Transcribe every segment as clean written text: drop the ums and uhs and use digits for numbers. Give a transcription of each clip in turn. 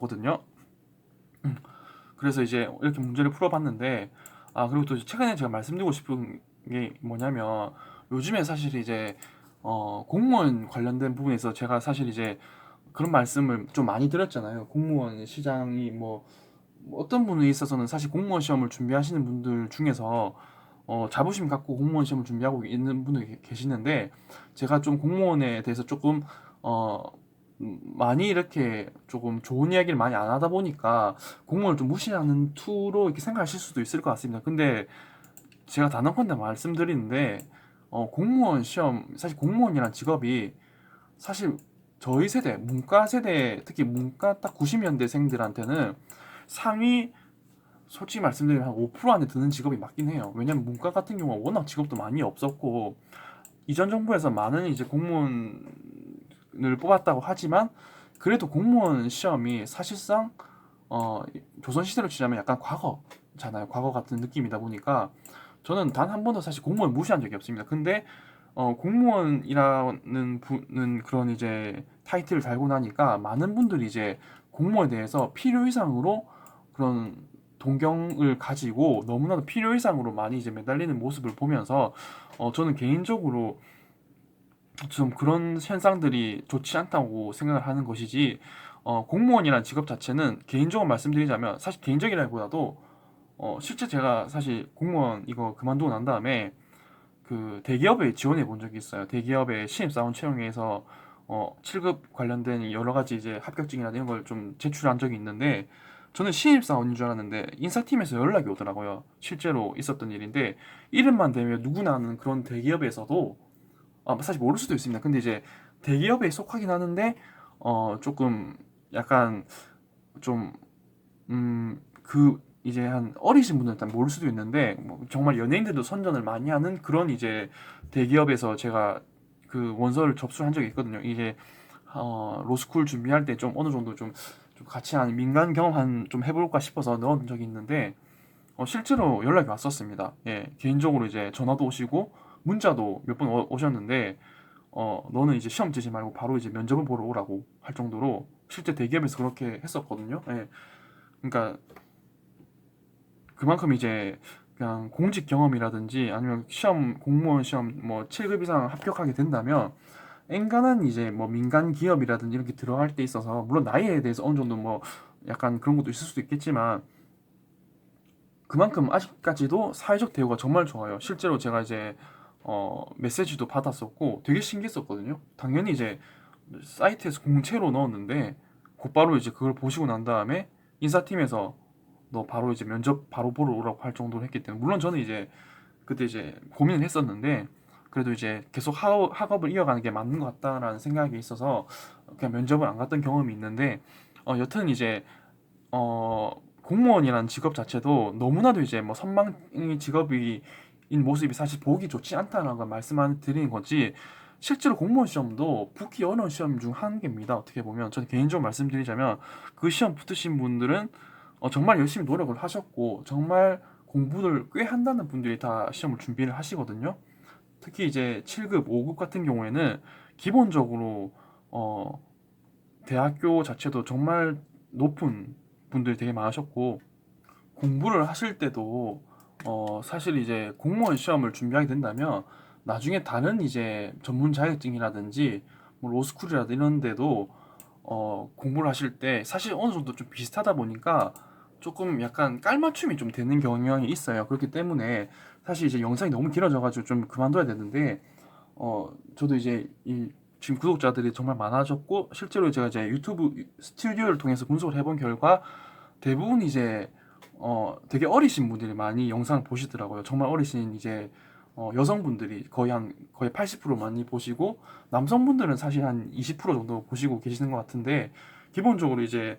거든요. 그래서 이제 이렇게 문제를 풀어봤는데, 그리고 또 최근에 제가 말씀드리고 싶은 게 뭐냐면, 요즘에 사실 이제 공무원 관련된 부분에서 제가 사실 이제 그런 말씀을 좀 많이 드렸잖아요. 공무원 시장이 뭐 어떤 분에 있어서는 사실 공무원 시험을 준비하시는 분들 중에서 자부심 갖고 공무원 시험을 준비하고 있는 분들이 계시는데, 제가 좀 공무원에 대해서 조금 어, 많이 이렇게 조금 좋은 이야기를 많이 안 하다 보니까 공무원을 좀 무시하는 투로 이렇게 생각하실 수도 있을 것 같습니다. 근데 제가 단언컨대 말씀드리는데, 공무원 시험, 사실 공무원이란 직업이 사실 저희 세대, 문과 세대, 특히 문과 딱 90년대생들한테는 상위, 솔직히 말씀드리면 한 5% 안에 드는 직업이 맞긴 해요. 왜냐면 문과 같은 경우는 워낙 직업도 많이 없었고, 이전 정부에서 많은 이제 공무원을 뽑았다고 하지만, 그래도 공무원 시험이 사실상 어, 조선시대로 치자면 약간 과거잖아요. 과거 같은 느낌이다 보니까 저는 단 한 번도 사실 공무원 무시한 적이 없습니다. 근데 공무원이라는 분은 그런 이제 타이틀을 달고 나니까 많은 분들이 이제 공무원에 대해서 필요 이상으로 그런 동경을 가지고 너무나도 필요 이상으로 많이 이제 매달리는 모습을 보면서 저는 개인적으로 좀 그런 현상들이 좋지 않다고 생각을 하는 것이지, 공무원이라는 직업 자체는 개인적으로 말씀드리자면, 사실 개인적이라기보다도 실제 제가 사실 공무원 이거 그만두고 난 다음에 그 대기업에 지원해 본 적이 있어요. 대기업의 신입사원 채용에서 7급 관련된 여러 가지 이제 합격증이나 이런 걸 좀 제출한 적이 있는데, 저는 신입사원인 줄 알았는데 인사팀에서 연락이 오더라고요. 실제로 있었던 일인데, 이름만 대면 누구나 아는 그런 대기업에서도, 사실 모를 수도 있습니다. 근데 이제 대기업에 속하긴 하는데 조금 약간 좀 그 이제 한 어리신 분들은 일단 모를 수도 있는데, 뭐 정말 연예인들도 선전을 많이 하는 그런 이제 대기업에서 제가 그 원서를 접수한 적이 있거든요. 이제 로스쿨 준비할 때 좀 어느 정도 좀 같이 한 민간 경험 좀 해볼까 싶어서 넣은 적이 있는데, 실제로 연락이 왔었습니다. 예, 개인적으로 이제 전화도 오시고 문자도 몇 번 오셨는데, 너는 이제 시험 치지 말고 바로 이제 면접을 보러 오라고 할 정도로 실제 대기업에서 그렇게 했었거든요. 예. 그러니까 그만큼 이제 그냥 공직 경험이라든지 아니면 시험, 공무원 시험 뭐 7급 이상 합격하게 된다면 엔간한 이제 뭐 민간 기업이라든지 이렇게 들어갈 때 있어서, 물론 나이에 대해서 어느 정도 뭐 약간 그런 것도 있을 수도 있겠지만, 그만큼 아직까지도 사회적 대우가 정말 좋아요. 실제로 제가 이제 메시지도 받았었고 되게 신기했었거든요. 당연히 이제 사이트에서 공채로 넣었는데 곧바로 이제 그걸 보시고 난 다음에 인사팀에서 너 바로 이제 면접 바로 보러 오라고 할 정도로 했기 때문에, 물론 저는 이제 그때 이제 고민을 했었는데 그래도 이제 계속 학업을 이어가는 게 맞는 것 같다라는 생각이 있어서 그냥 면접을 안 갔던 경험이 있는데, 여튼 이제 공무원이라는 직업 자체도 너무나도 이제 뭐 선망의 직업인 모습이 사실 보기 좋지 않다는 걸 말씀을 드리는 거지, 실제로 공무원 시험도 붙기 어려운 시험 중 한 개입니다. 어떻게 보면 저는 개인적으로 말씀드리자면, 그 시험 붙으신 분들은 정말 열심히 노력을 하셨고 정말 공부를 꽤 한다는 분들이 다 시험을 준비를 하시거든요. 특히 이제 7급, 5급 같은 경우에는 기본적으로 어, 대학교 자체도 정말 높은 분들이 되게 많으셨고, 공부를 하실 때도 사실 이제 공무원 시험을 준비하게 된다면 나중에 다른 이제 전문 자격증이라든지 뭐 로스쿨이라든지 이런 데도 공부를 하실 때 사실 어느 정도 좀 비슷하다 보니까 조금 약간 깔맞춤이 좀 되는 경향이 있어요. 그렇기 때문에 사실 이제 영상이 너무 길어져가지고 좀 그만둬야 되는데, 저도 이제 지금 구독자들이 정말 많아졌고, 실제로 제가 이제 유튜브 스튜디오를 통해서 분석을 해본 결과 대부분 이제 되게 어리신 분들이 많이 영상을 보시더라고요. 정말 어리신 이제 여성분들이 거의 80% 많이 보시고, 남성분들은 사실 한 20% 정도 보시고 계시는 것 같은데, 기본적으로 이제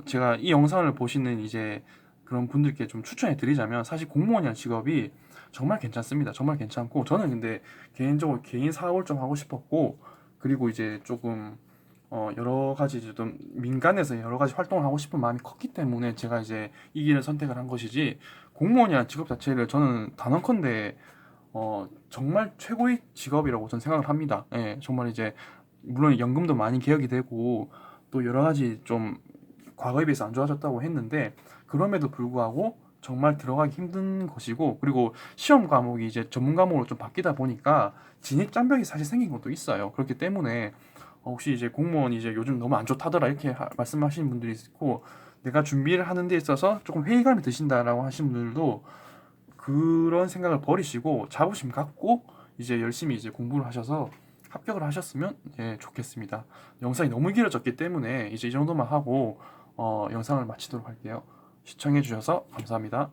제가 이 영상을 보시는 이제 그런 분들께 좀 추천해 드리자면, 사실 공무원이라는 직업이 정말 괜찮습니다. 정말 괜찮고, 저는 근데 개인적으로 개인 사업을 좀 하고 싶었고, 그리고 이제 조금 여러 가지 이제 좀 민간에서 여러 가지 활동을 하고 싶은 마음이 컸기 때문에 제가 이제 이 길을 선택을 한 것이지, 공무원이라는 직업 자체를 저는 단언컨대 정말 최고의 직업이라고 저는 생각을 합니다. 예, 정말 이제 물론 연금도 많이 개혁이 되고 또 여러 가지 좀 과거에 비해서 안 좋아졌다고 했는데 그럼에도 불구하고 정말 들어가기 힘든 것이고, 그리고 시험 과목이 이제 전문 과목으로 좀 바뀌다 보니까 진입 장벽이 사실 생긴 것도 있어요. 그렇기 때문에 혹시 이제 공무원이 이제 요즘 너무 안 좋다더라 이렇게 말씀하시는 분들이 있고, 내가 준비를 하는 데 있어서 조금 회의감이 드신다라고 하시는 분들도 그런 생각을 버리시고 자부심 갖고 이제 열심히 이제 공부를 하셔서 합격을 하셨으면 좋겠습니다. 영상이 너무 길어졌기 때문에 이제 이 정도만 하고 영상을 마치도록 할게요. 시청해 주셔서 감사합니다.